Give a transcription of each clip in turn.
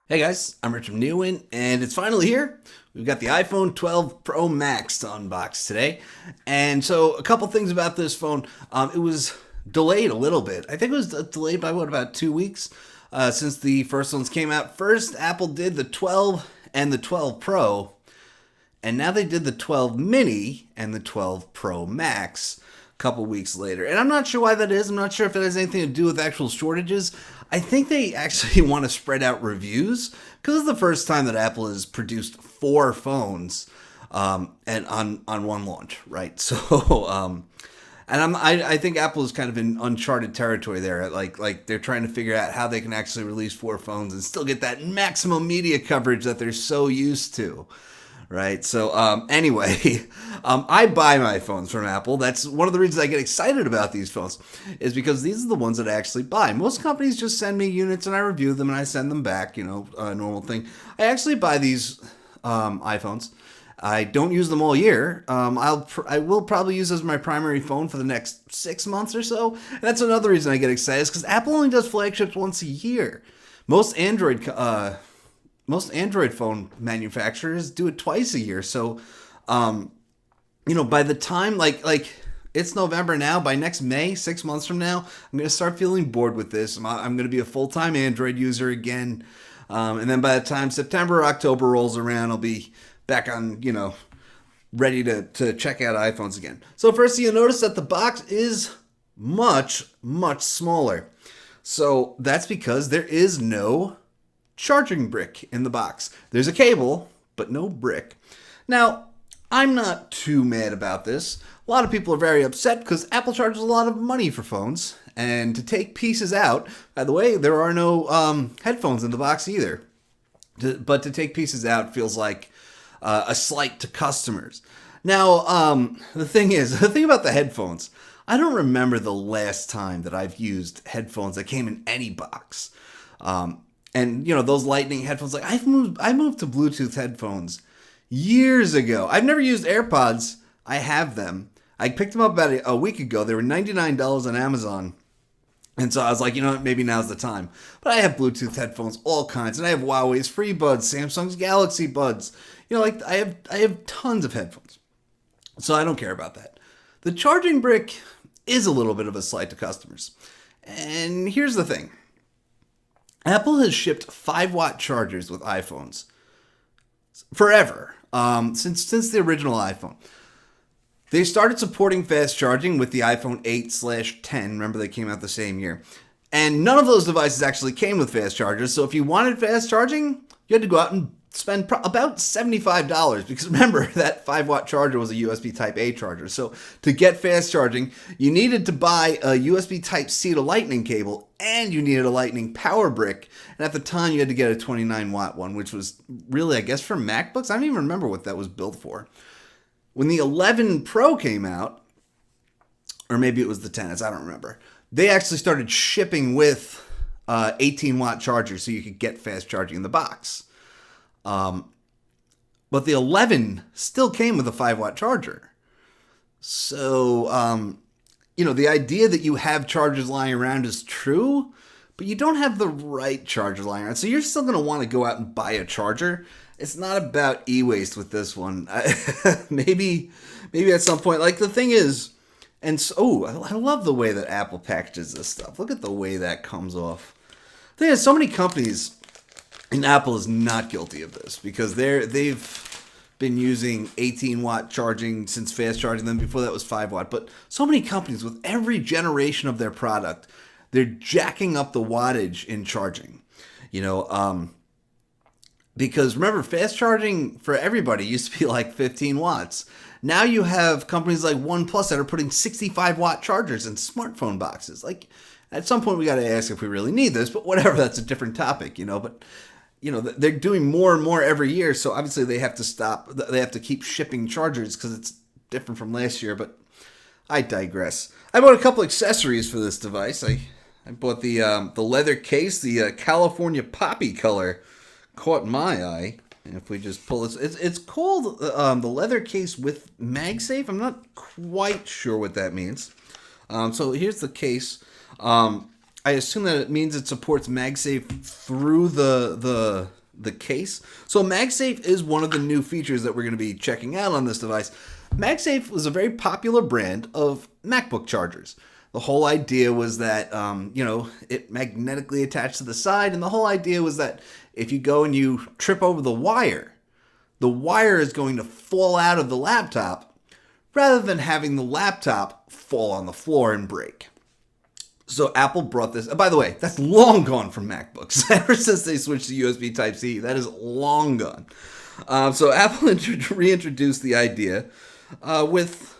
Hey guys, I'm Richard Newman, and it's finally here. We've got the iPhone 12 Pro Max to unbox today. And so, a couple things about this phone. It was delayed a little bit. I think it was delayed by about 2 weeks since the first ones came out. First, Apple did the 12 and the 12 Pro, and now they did the 12 mini and the 12 Pro Max a couple weeks later. And I'm not sure why that is. I'm not sure if it has anything to do with actual shortages. I think they actually want to spread out reviews because it's the first time that Apple has produced four phones and on one launch, right? I think Apple is kind of in uncharted territory there. Like they're trying to figure out how they can actually release four phones and still get that maximum media coverage that they're so used to. Right. Anyway, I buy my phones from Apple. That's one of the reasons I get excited about these phones is because these are the ones that I actually buy. Most companies just send me units and I review them and I send them back, normal thing. I actually buy these iPhones. I don't use them all year. I will probably use as my primary phone for the next 6 months or so. And that's another reason I get excited is because Apple only does flagships once a year. Most Android phone manufacturers do it twice a year. So, by the time like it's November now, by next May, 6 months from now, I'm gonna start feeling bored with this. I'm gonna be a full time Android user again, and then by the time September or October rolls around, I'll be back on ready to check out iPhones again. So first, you'll notice that the box is much smaller. So that's because there is no charging brick in the box. There's a cable, but no brick. Now, I'm not too mad about this. A lot of people are very upset because Apple charges a lot of money for phones. And to take pieces out, by the way, there are no headphones in the box either. But to take pieces out feels like a slight to customers. Now, the thing about the headphones, I don't remember the last time that I've used headphones that came in any box. And those lightning headphones, like I moved to Bluetooth headphones years ago. I've never used AirPods. I have them. I picked them up about a week ago. They were $99 on Amazon. And so I was like, maybe now's the time. But I have Bluetooth headphones, all kinds. And I have Huawei's Free Buds, Samsung's Galaxy Buds. I have tons of headphones. So I don't care about that. The charging brick is a little bit of a slight to customers. And here's the thing. Apple has shipped 5-watt chargers with iPhones forever, since the original iPhone. They started supporting fast charging with the iPhone 8/10. Remember, they came out the same year. And none of those devices actually came with fast chargers. So if you wanted fast charging, you had to go out and spend about $75 because remember that 5-watt charger was a USB Type A charger. So to get fast charging, you needed to buy a USB Type C to Lightning cable and you needed a Lightning power brick. And at the time you had to get a 29-watt one, which was really, I guess, for MacBooks. I don't even remember what that was built for. When the 11 Pro came out, or maybe it was the 10s, I don't remember. They actually started shipping with 18-watt chargers so you could get fast charging in the box. But the 11 still came with a 5-watt charger. So, the idea that you have chargers lying around is true, but you don't have the right charger lying around. So you're still going to want to go out and buy a charger. It's not about e-waste with this one. Maybe at some point. Like the thing is, I love the way that Apple packages this stuff. Look at the way that comes off. The thing is, so many companies, and Apple is not guilty of this because they've been using 18-watt charging since fast charging. Then before that was 5-watt. But so many companies with every generation of their product, they're jacking up the wattage in charging. Because remember, fast charging for everybody used to be like 15 watts. Now you have companies like OnePlus that are putting 65-watt chargers in smartphone boxes. Like, at some point we got to ask if we really need this, but whatever, that's a different topic, But, they're doing more and more every year, so obviously they have to stop. They have to keep shipping chargers because it's different from last year, but I digress. I bought a couple accessories for this device. I bought the leather case, the California poppy color. Caught my eye. And if we just pull this, it's called the leather case with MagSafe. I'm not quite sure what that means. So here's the case. I assume that it means it supports MagSafe through the case. So MagSafe is one of the new features that we're going to be checking out on this device. MagSafe was a very popular brand of MacBook chargers. The whole idea was that, it magnetically attached to the side, and the whole idea was that if you go and you trip over the wire is going to fall out of the laptop rather than having the laptop fall on the floor and break. So Apple brought this. By the way, that's long gone from MacBooks. Ever since they switched to USB Type-C, that is long gone. So Apple reintroduced the idea with...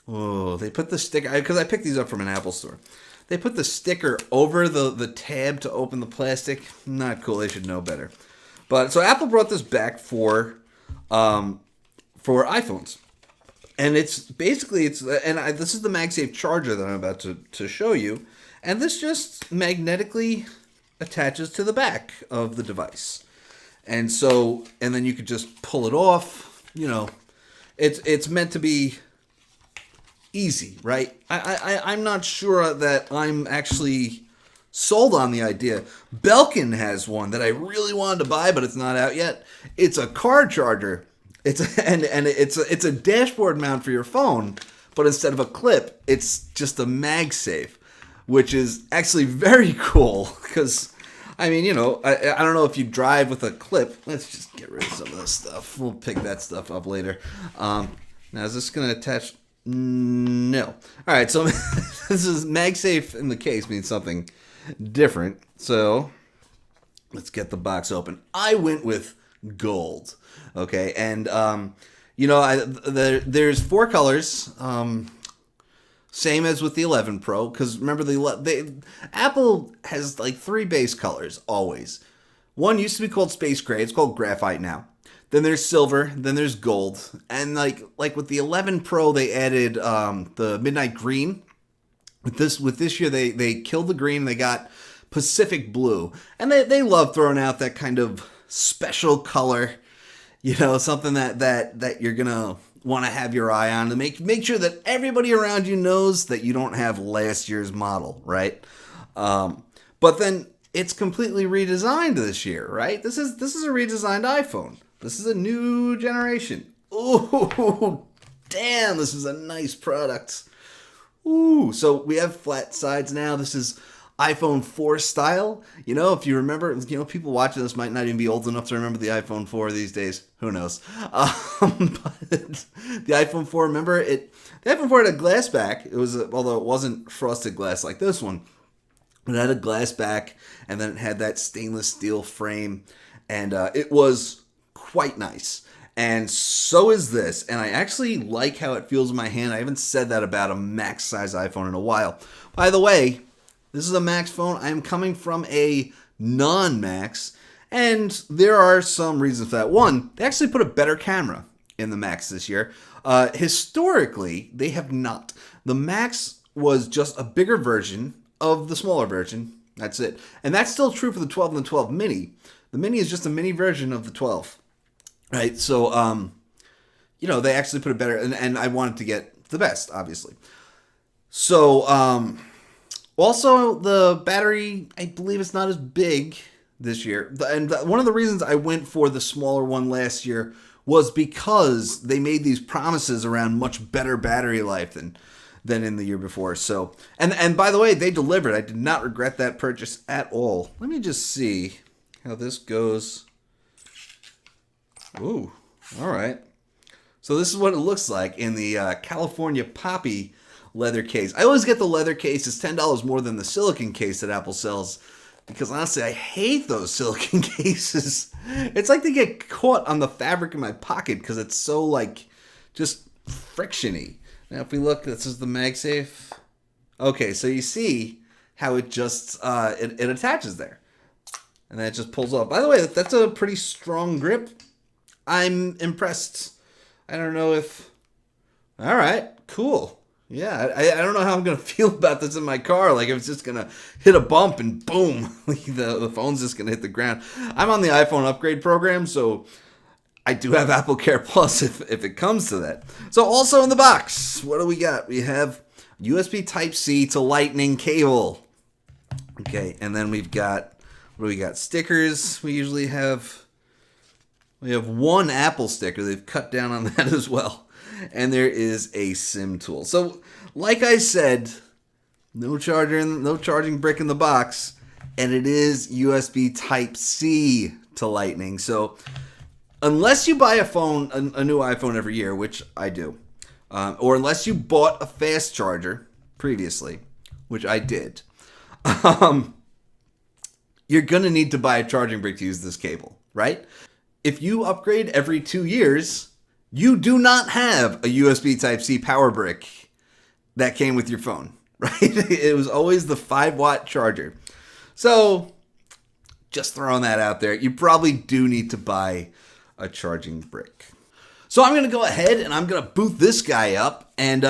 Oh, they put the sticker... Because I picked these up from an Apple store. They put the sticker over the tab to open the plastic. Not cool. They should know better. But so Apple brought this back for iPhones. And this is the MagSafe charger that I'm about to show you. And this just magnetically attaches to the back of the device. And then you could just pull it off. It's meant to be easy, right? I'm not sure that I'm actually sold on the idea. Belkin has one that I really wanted to buy, but it's not out yet. It's a car charger. It's a dashboard mount for your phone, but instead of a clip, it's just a MagSafe, which is actually very cool because, I don't know if you drive with a clip. Let's just get rid of some of this stuff. We'll pick that stuff up later. Now, is this going to attach? No. All right, so this is MagSafe in the case means something different. So let's get the box open. I went with gold. Okay, and there's 4 colors, same as with the 11 Pro. Because remember, Apple has like 3 base colors always. One used to be called Space Gray. It's called Graphite now. Then there's silver. Then there's gold. And like with the 11 Pro, they added the Midnight Green. With this year, they killed the green. They got Pacific Blue, and they love throwing out that kind of special color. Something that you're gonna want to have your eye on to make sure that everybody around you knows that you don't have last year's model, right? But then it's completely redesigned this year, right? This is a redesigned iPhone. This is a new generation. Ooh, damn! This is a nice product. Ooh, so we have flat sides now. This is iPhone 4 style. If you remember, people watching this might not even be old enough to remember the iPhone 4 these days. Who knows? But the iPhone 4, remember it? The iPhone 4 had a glass back. It was, although it wasn't frosted glass like this one, it had a glass back, and then it had that stainless steel frame, and it was quite nice. And so is this. And I actually like how it feels in my hand. I haven't said that about a Max size iPhone in a while. By the way, this is a Max phone. I am coming from a non-Max, and there are some reasons for that. One, they actually put a better camera in the Max this year. Historically, they have not. The Max was just a bigger version of the smaller version. That's it. And that's still true for the 12 and the 12 mini. The mini is just a mini version of the 12. Right? So, they actually put a better, and I wanted to get the best, obviously. So, also, the battery, I believe it's not as big this year. And one of the reasons I went for the smaller one last year was because they made these promises around much better battery life than in the year before. So, and by the way, they delivered. I did not regret that purchase at all. Let me just see how this goes. Ooh, all right. So this is what it looks like in the California Poppy leather case. I always get the leather case. It's $10 more than the silicone case that Apple sells, because honestly, I hate those silicone cases. It's like they get caught on the fabric in my pocket because it's so just frictiony. Now, if we look, this is the MagSafe. Okay, so you see how it just it attaches there, and then it just pulls off. By the way, that's a pretty strong grip. I'm impressed. I don't know if... All right, cool. Yeah, I don't know how I'm going to feel about this in my car. Like, if it's just going to hit a bump and boom, the phone's just going to hit the ground. I'm on the iPhone upgrade program, so I do have Apple Care Plus if it comes to that. So also in the box, what do we got? We have USB Type-C to Lightning cable. Okay, and then we've got, what do we got? Stickers. We have one Apple sticker. They've cut down on that as well. And there is a SIM tool. So, like I said, no charger, no charging brick in the box, and it is USB Type C to Lightning. So, unless you buy a new iPhone every year, which I do, or unless you bought a fast charger previously, which I did, um, you're gonna need to buy a charging brick to use this cable, right? If you upgrade every 2 years, you do not have a USB Type-C power brick that came with your phone, right? It was always the 5-watt charger. So, just throwing that out there, you probably do need to buy a charging brick. So I'm going to go ahead and I'm going to boot this guy up, and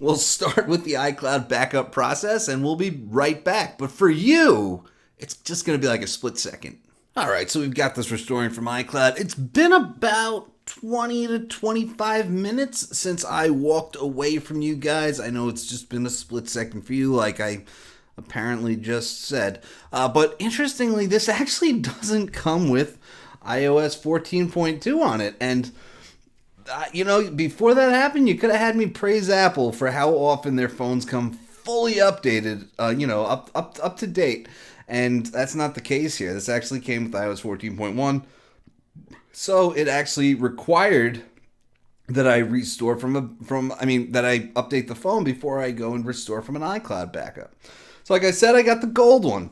we'll start with the iCloud backup process, and we'll be right back. But for you, it's just going to be like a split second. All right, so we've got this restoring from iCloud. It's been about 20 to 25 minutes since I walked away from you guys. I know it's just been a split second for you, like I apparently just said. But interestingly, this actually doesn't come with iOS 14.2 on it. And, before that happened, you could have had me praise Apple for how often their phones come fully updated, up to date. And that's not the case here. This actually came with iOS 14.1. So it actually required that I restore that I update the phone before I go and restore from an iCloud backup. So like I said, I got the gold one.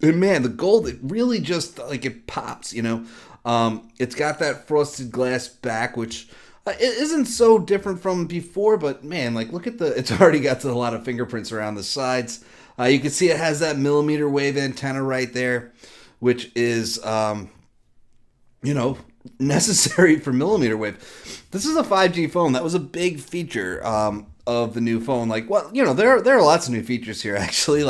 And man, the gold, it really just, it pops, It's got that frosted glass back, which it isn't so different from before, but man, look at it's already got a lot of fingerprints around the sides. You can see it has that millimeter wave antenna right there, which is, necessary for millimeter wave. This is a 5G phone. That was a big feature of the new phone. There are lots of new features here, actually.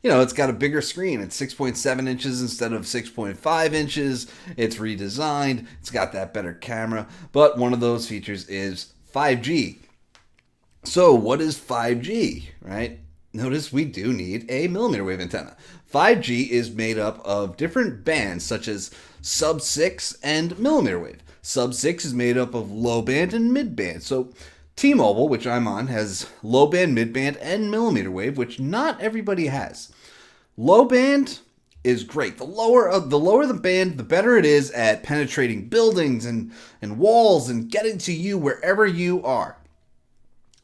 It's got a bigger screen. It's 6.7 inches instead of 6.5 inches. It's redesigned. It's got that better camera. But one of those features is 5G. So what is 5G, right? Notice we do need a millimeter wave antenna. 5G is made up of different bands such as sub-6 and millimeter wave. Sub-6 is made up of low band and mid band. So T-Mobile, which I'm on, has low band, mid band, and millimeter wave, which not everybody has. Low band is great. The lower the band, the better it is at penetrating buildings and walls and getting to you wherever you are.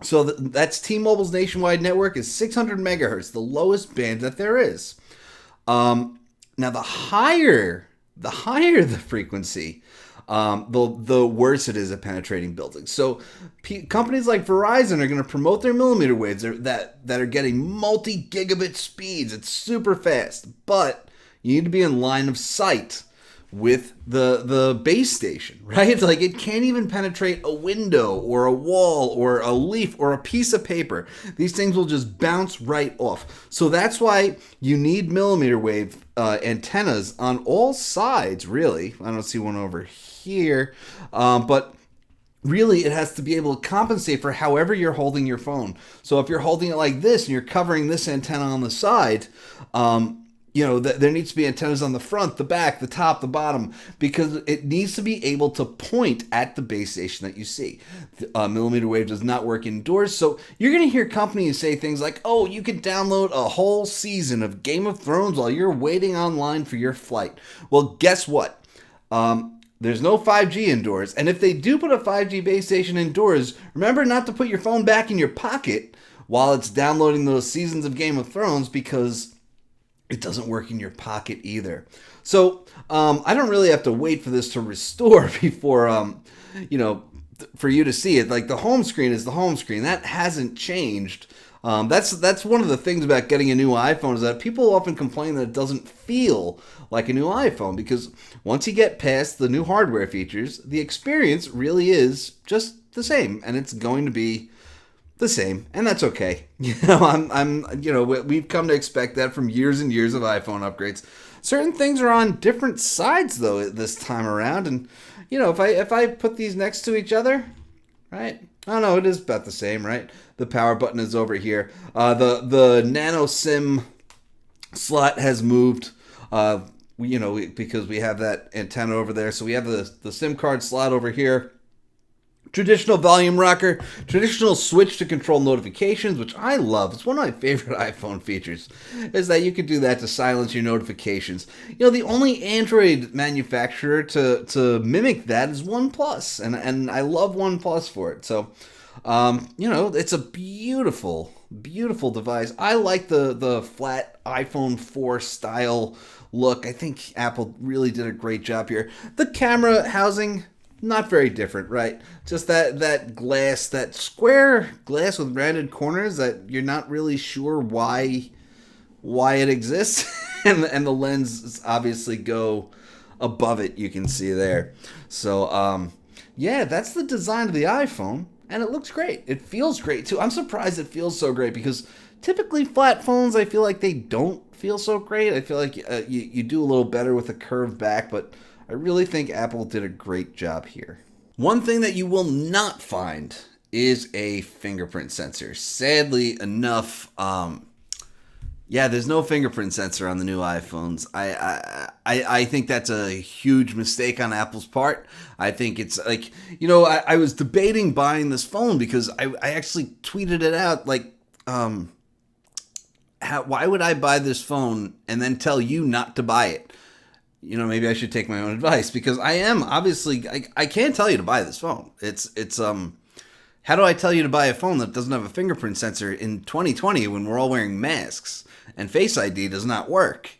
So that's T-Mobile's nationwide network is 600 megahertz, the lowest band that there is. Now, the higher the frequency, the worse it is at penetrating buildings. So companies like Verizon are going to promote their millimeter waves that are getting multi-gigabit speeds. It's super fast, but you need to be in line of sight with the base station, right? It can't even penetrate a window or a wall or a leaf or a piece of paper. These things will just bounce right off. So that's why you need millimeter wave antennas on all sides, really. I don't see one over here, but really it has to be able to compensate for however you're holding your phone. So if you're holding it like this and you're covering this antenna on the side, there needs to be antennas on the front, the back, the top, the bottom, because it needs to be able to point at the base station that you see. Millimeter wave does not work indoors, so you're going to hear companies say things like, oh, you can download a whole season of Game of Thrones while you're waiting online for your flight. Well, guess what? There's no 5G indoors, and if they do put a 5G base station indoors, remember not to put your phone back in your pocket while it's downloading those seasons of Game of Thrones, because it doesn't work in your pocket either. So I don't really have to wait for this to restore before, for you to see it. The home screen is the home screen. That hasn't changed. That's one of the things about getting a new iPhone, is that people often complain that it doesn't feel like a new iPhone, because once you get past the new hardware features, the experience really is just the same, and it's going to be the same, and that's okay. We've come to expect that from years and years of iPhone upgrades. Certain things are on different sides though this time around, and if I put these next to each other, right? I don't know, it is about the same, right? The power button is over here. The nano SIM slot has moved. Because we have that antenna over there, so we have the SIM card slot over here. Traditional volume rocker, traditional switch to control notifications, which I love. It's one of my favorite iPhone features, is that you can do that to silence your notifications. The only Android manufacturer to mimic that is OnePlus, and I love OnePlus for it. So, it's a beautiful, beautiful device. I like the flat iPhone 4 style look. I think Apple really did a great job here. The camera housing, not very different, right? Just that glass, that square glass with rounded corners that you're not really sure why it exists, and the lenses obviously go above it. You can see there. So yeah, that's the design of the iPhone, and it looks great. It feels great too. I'm surprised it feels so great because typically flat phones, I feel like they don't feel so great. I feel like you do a little better with a curved back, but I really think Apple did a great job here. One thing that you will not find is a fingerprint sensor. Sadly enough, there's no fingerprint sensor on the new iPhones. I think that's a huge mistake on Apple's part. I think it's like, I was debating buying this phone because I actually tweeted it out like, why would I buy this phone and then tell you not to buy it? Maybe I should take my own advice because I am obviously I can't tell you to buy this phone. It's how do I tell you to buy a phone that doesn't have a fingerprint sensor in 2020 when we're all wearing masks and Face ID does not work?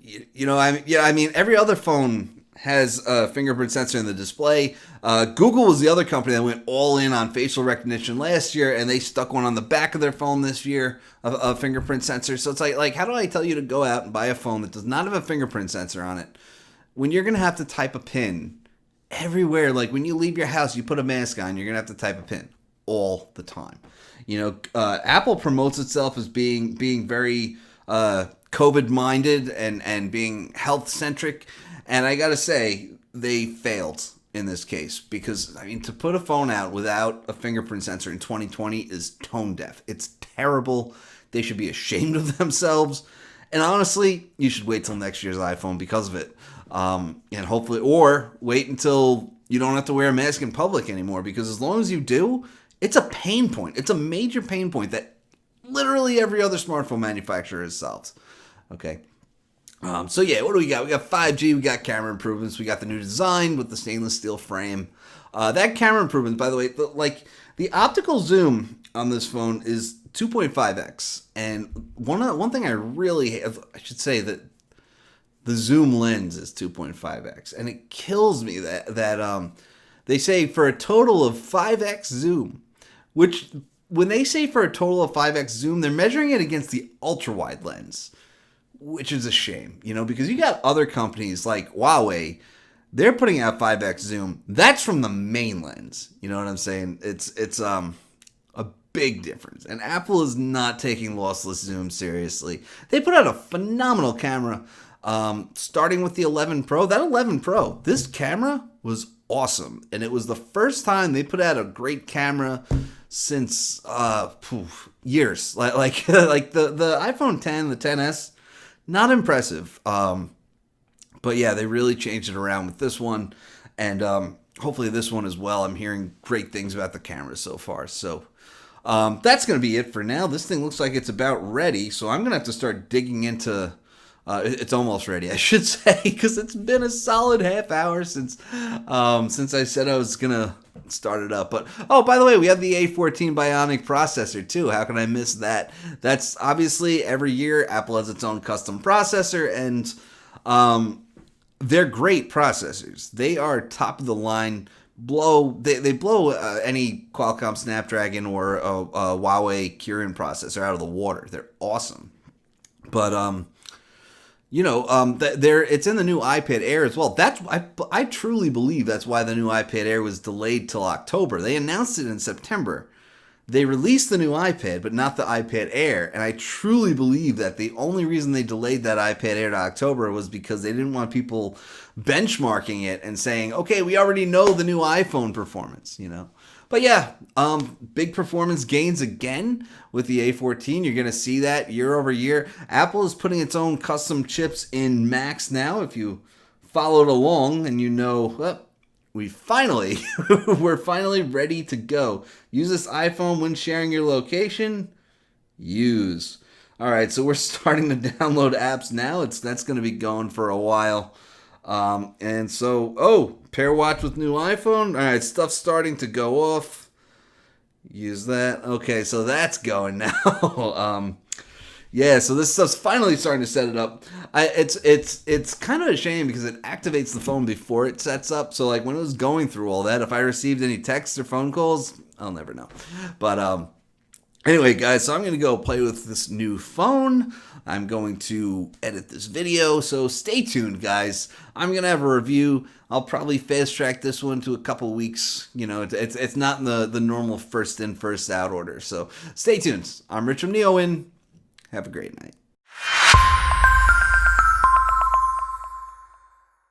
I mean every other phone has a fingerprint sensor in the display. Google was the other company that went all in on facial recognition last year, and they stuck one on the back of their phone this year, a fingerprint sensor. So it's like, how do I tell you to go out and buy a phone that does not have a fingerprint sensor on it when you're going to have to type a PIN everywhere? Like when you leave your house, you put a mask on, you're going to have to type a PIN all the time. Apple promotes itself as being very COVID minded and being health centric. And I gotta say, they failed in this case because, I mean, to put a phone out without a fingerprint sensor in 2020 is tone deaf. It's terrible. They should be ashamed of themselves. And honestly, you should wait till next year's iPhone because of it. And hopefully, or wait until you don't have to wear a mask in public anymore, because as long as you do, it's a pain point. It's a major pain point that literally every other smartphone manufacturer has solved. Okay. So yeah, what do we got? We got 5G, we got camera improvements, we got the new design with the stainless steel frame. That camera improvement, by the way, the optical zoom on this phone is 2.5x, and one thing I should say that the zoom lens is 2.5x, and it kills me that they say for a total of 5x zoom, which when they say for a total of 5x zoom, they're measuring it against the ultra wide lens, which is a shame, because you got other companies like Huawei, they're putting out 5x zoom. That's from the main lens. You know what I'm saying? It's a big difference. And Apple is not taking lossless zoom seriously. They put out a phenomenal camera, starting with the 11 Pro. That 11 Pro, this camera was awesome, and it was the first time they put out a great camera since years. Like the iPhone 10, the 10s. Not impressive. But yeah, they really changed it around with this one. And hopefully this one as well. I'm hearing great things about the camera so far. So that's going to be it for now. This thing looks like it's about ready. So I'm going to have to start digging into... it's almost ready, I should say, because it's been a solid half hour since I said I was going to start it up. But, oh, by the way, we have the A14 Bionic processor, too. How can I miss that? That's obviously every year Apple has its own custom processor, and they're great processors. They are top of the line. They blow any Qualcomm Snapdragon or a Huawei Kirin processor out of the water. They're awesome. But, it's in the new iPad Air as well. I truly believe that's why the new iPad Air was delayed till October. They announced it in September. They released the new iPad, but not the iPad Air. And I truly believe that the only reason they delayed that iPad Air to October was because they didn't want people benchmarking it and saying, okay, we already know the new iPhone performance, But yeah, big performance gains again with the A14. You're going to see that year over year. Apple is putting its own custom chips in Macs now. If you followed along and you know, well, we're finally ready to go. Use this iPhone when sharing your location. Use. All right, so we're starting to download apps now. That's going to be going for a while. And so, pair watch with new iPhone. All right, stuff's starting to go off. Use that. Okay, so that's going now. Yeah, so this stuff's finally starting to set it up. It's kind of a shame because it activates the phone before it sets up. So like when it was going through all that, if I received any texts or phone calls, I'll never know. But anyway, guys, so I'm going to go play with this new phone. I'm going to edit this video, so stay tuned, guys. I'm going to have a review. I'll probably fast track this one to a couple weeks. You know, it's not in the normal first in, first out order. So stay tuned. I'm Rich from NeoWin. Have a great night.